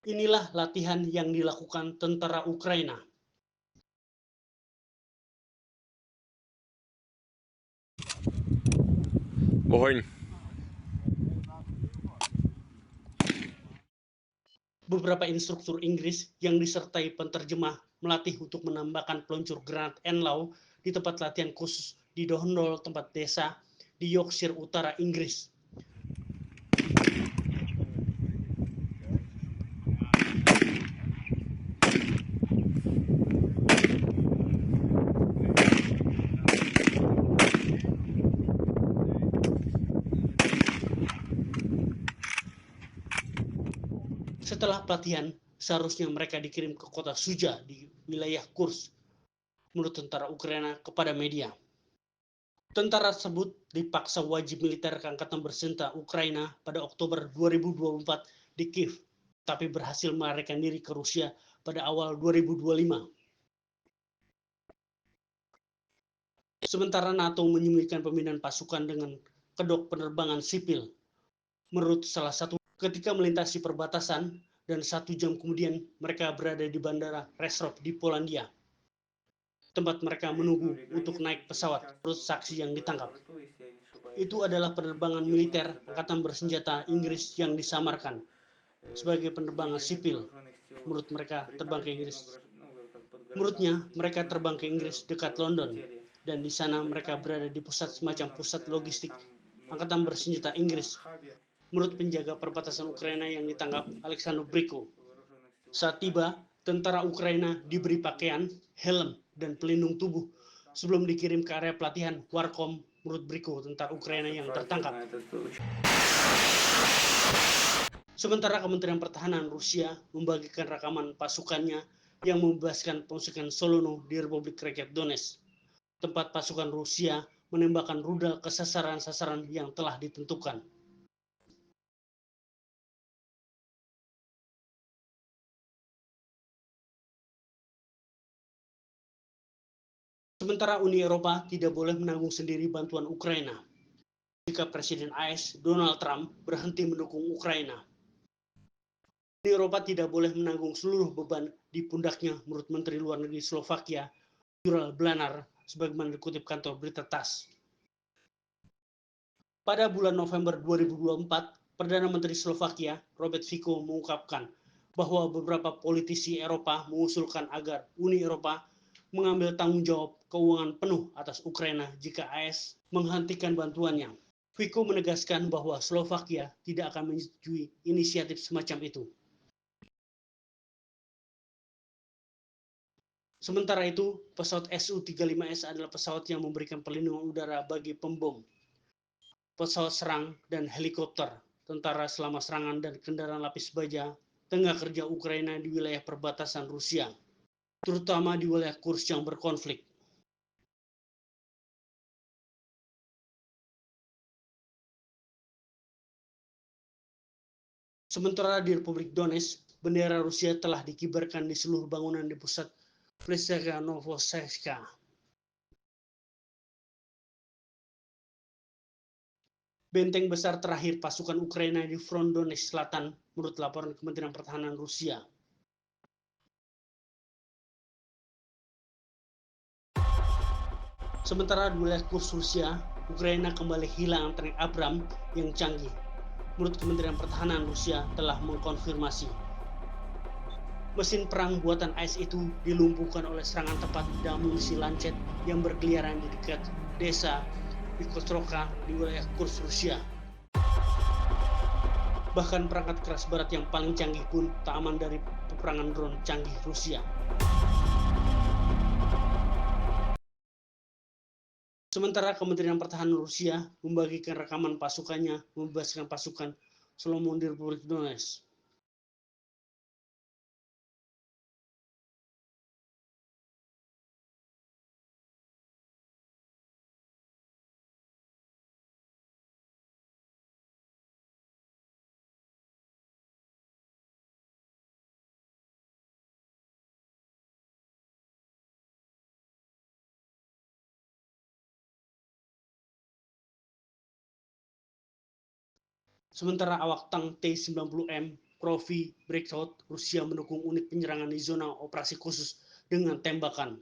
Inilah latihan yang dilakukan tentara Ukraina. Вогонь. Beberapa instruktur Inggris yang disertai penterjemah melatih untuk menambahkan peluncur granat Enlaw di tempat latihan khusus di Dondol, tempat desa di Yorkshire Utara, Inggris. Setelah pelatihan, seharusnya mereka dikirim ke kota Suja di wilayah Kursk, menurut tentara Ukraina kepada media. Tentara tersebut dipaksa wajib militer ke Angkatan Bersenjata Ukraina pada Oktober 2024 di Kiev, tapi berhasil melarikan diri ke Rusia pada awal 2025. Sementara NATO menyembunyikan pemindahan pasukan dengan kedok penerbangan sipil. Menurut salah satu, ketika melintasi perbatasan dan 1 jam kemudian mereka berada di Bandara Rostov di Polandia, tempat mereka menunggu untuk naik pesawat. Menurut saksi yang ditangkap, itu adalah penerbangan militer Angkatan Bersenjata Inggris yang disamarkan sebagai penerbangan sipil. Menurutnya, mereka terbang ke Inggris dekat London, dan di sana mereka berada di semacam pusat logistik Angkatan Bersenjata Inggris. Menurut penjaga perbatasan Ukraina yang ditangkap, Alexander Briko, saat tiba, tentara Ukraina diberi pakaian, helm, dan pelindung tubuh sebelum dikirim ke area pelatihan Warkom. Menurut Briko, tentara Ukraina yang tertangkap. Sementara Kementerian Pertahanan Rusia membagikan rekaman pasukannya yang membebaskan pasukan Solono di Republik Rakyat Donetsk, tempat pasukan Rusia menembakkan rudal ke sasaran-sasaran yang telah ditentukan. Sementara Uni Eropa tidak boleh menanggung sendiri bantuan Ukraina jika Presiden AS Donald Trump berhenti mendukung Ukraina. Uni Eropa tidak boleh menanggung seluruh beban di pundaknya, menurut Menteri Luar Negeri Slovakia, Juraj Blanar, sebagaimana dikutip kantor berita TASS. Pada bulan November 2024, Perdana Menteri Slovakia, Robert Fico, mengungkapkan bahwa beberapa politisi Eropa mengusulkan agar Uni Eropa mengambil tanggung jawab keuangan penuh atas Ukraina jika AS menghentikan bantuannya. Fico menegaskan bahwa Slovakia tidak akan menyetujui inisiatif semacam itu. Sementara itu, pesawat Su-35S adalah pesawat yang memberikan perlindungan udara bagi pembom, pesawat serang, dan helikopter tentara selama serangan dan kendaraan lapis baja tengah kerja Ukraina di wilayah perbatasan Rusia, terutama di wilayah Kursk yang berkonflik. Sementara di Republik Donetsk, bendera Rusia telah dikibarkan di seluruh bangunan di pusat Plesnaya Novosibirsk. Benteng besar terakhir pasukan Ukraina di front Donetsk Selatan, menurut laporan Kementerian Pertahanan Rusia. Sementara di wilayah Kursk Rusia, Ukraina kembali hilang tank Abrams yang canggih. Menurut Kementerian Pertahanan Rusia telah mengkonfirmasi. Mesin perang buatan AS itu dilumpuhkan oleh serangan tepat dan amunisi Lancet yang berkeliaran di dekat desa Vikostroka di wilayah Kursk Rusia. Bahkan perangkat keras barat yang paling canggih pun tak aman dari peperangan drone canggih Rusia. Sementara Kementerian Pertahanan Rusia membagikan rekaman pasukannya membebaskan pasukan Solomon di Republik Donetsk. Sementara awak tank T-90M Profi Breakout Rusia mendukung unit penyerangan di zona operasi khusus dengan tembakan